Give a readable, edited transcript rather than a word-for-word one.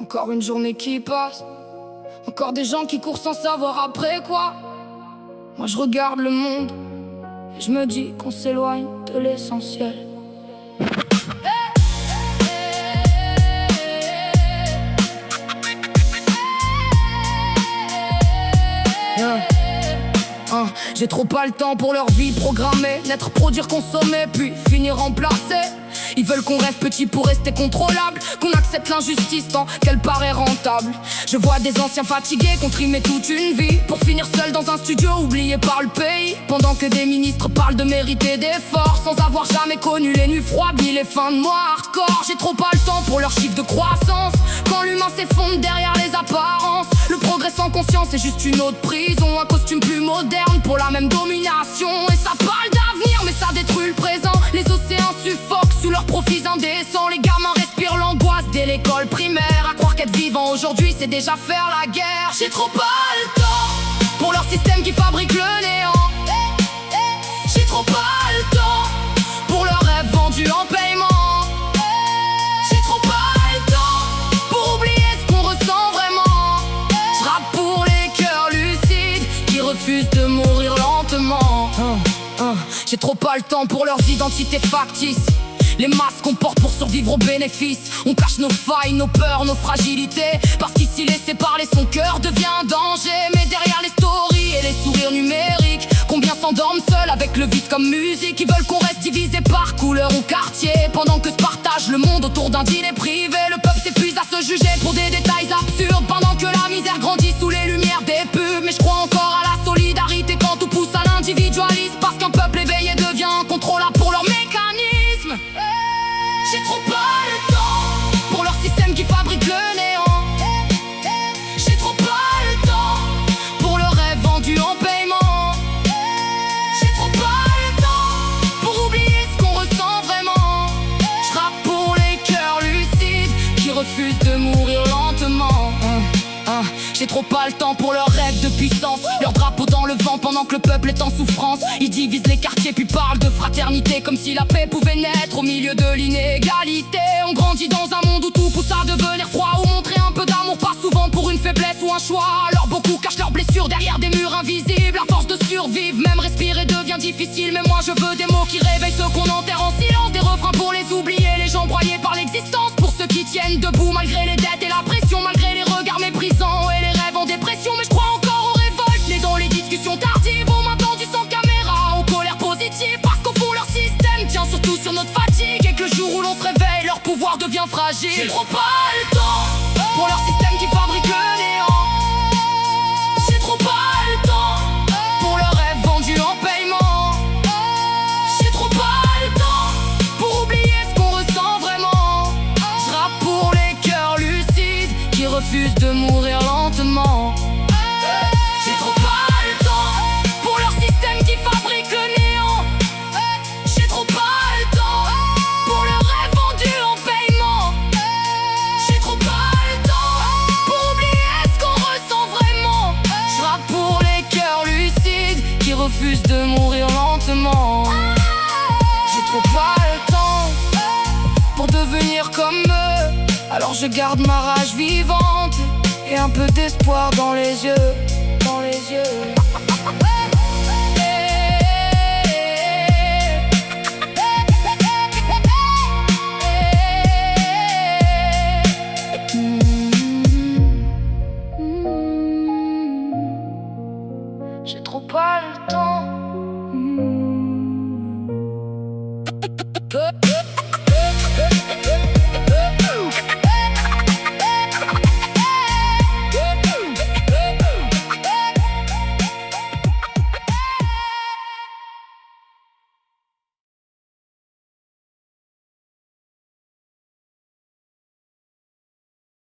Encore une journée qui passe, encore des gens qui courent sans savoir après quoi. Moi je regarde le monde et je me dis qu'on s'éloigne de l'essentiel. J'ai trop pas le temps pour leur vie programmée. Naître, produire, consommer, puis finir remplacé. Ils veulent qu'on rêve petit pour rester contrôlable, qu'on accepte l'injustice tant qu'elle paraît rentable. Je vois des anciens fatigués qu'on trimait toute une vie pour finir seul dans un studio oublié par le pays. Pendant que des ministres parlent de mériter d'efforts sans avoir jamais connu les nuits froides ni les fins de mois hardcore. J'ai trop pas le temps pour leurs chiffres de croissance quand l'humain s'effondre derrière les apparences. Le progrès sans conscience c'est juste une autre prison, un costume plus moderne pour la même domination. Et ça parle d'avenir mais ça détruit le présent. Les océans suffoquent sous leurs profits indécents. Les gamins respirent l'angoisse dès l'école primaire. À croire qu'être vivant aujourd'hui c'est déjà faire la guerre. J'ai trop pas le temps pour leur système qui fabrique le néant. J'ai trop pas le temps pour leurs rêves vendus en paiement. J'ai trop pas le temps pour oublier ce qu'on ressent vraiment. Je rappe pour les cœurs lucides qui refusent de mourir lentement. J'ai trop pas le temps pour leurs identités factices, les masques qu'on porte pour survivre aux bénéfices. On cache nos failles, nos peurs, nos fragilités, parce qu'ici laisser parler son cœur devient un danger. Mais derrière les stories et les sourires numériques, combien s'endorment seuls avec le vide comme musique. Ils veulent qu'on reste divisé par couleur ou quartier, pendant que se partage le monde autour d'un dîner privé. Le peuple s'épuise à se juger pour des détails absurdes, pendant que la misère grandit sous les lumières des pubs. Mais je crois encore à la solidarité quand tout pousse à l'individualisme, parce qu'un peuple éveillé devient incontrôlable pour leur mécanisme. J'ai trop pas le temps pour leur système qui fabrique le néant. J'ai trop pas le temps pour le rêve vendu en paiement. J'ai trop pas le temps pour oublier ce qu'on ressent vraiment. Je rappe pour les cœurs lucides qui refusent de mourir lentement. J'ai trop pas le temps pour leurs rêves de puissance, leur drapeau dans le vent pendant que le peuple est en souffrance. Ils divisent les quartiers puis parlent de fraternité, comme si la paix pouvait naître au milieu de l'inégalité. On grandit dans un monde où tout pousse à devenir froid, où montrer un peu d'amour passe souvent pour une faiblesse ou un choix. Alors beaucoup cachent leurs blessures derrière des murs invisibles, à force de survivre, même respirer devient difficile. Mais moi je veux des mots qui réveillent ceux qu'on enterre en silence, des refrains pour les oublier, les gens broyés par l'existence, pour ceux qui tiennent debout malgré les dettes et la pression, malgré les regards méprisants et les rêves en dépression. Mais je crois encore aux révoltes nées dans les discussions tardives, aux mains tendues sans caméra, aux colères positives, parce qu'au fond leur système tient surtout sur notre fatigue, et que le jour où l'on se réveille leur pouvoir devient fragile. J'ai trop pas le temps pour leur système qui fabrique le néant. J'ai trop pas le temps pour leurs rêves vendus en paiement. J'ai trop pas le temps pour oublier ce qu'on ressent vraiment. Je rappe pour les cœurs lucides qui refusent de mourir lentement. J'ai trop pas le temps pour leur système qui fabrique le néant. J'ai trop pas le temps pour le rêve vendu en paiement. J'ai trop pas le temps pour oublier ce qu'on ressent vraiment. Je rappe pour les cœurs lucides qui refusent de mourir lentement. J'ai trop pas le temps pour devenir comme eux, alors je garde ma rage vivante et un peu d'espoir dans les yeux, dans les yeux. J'ai trop pas le temps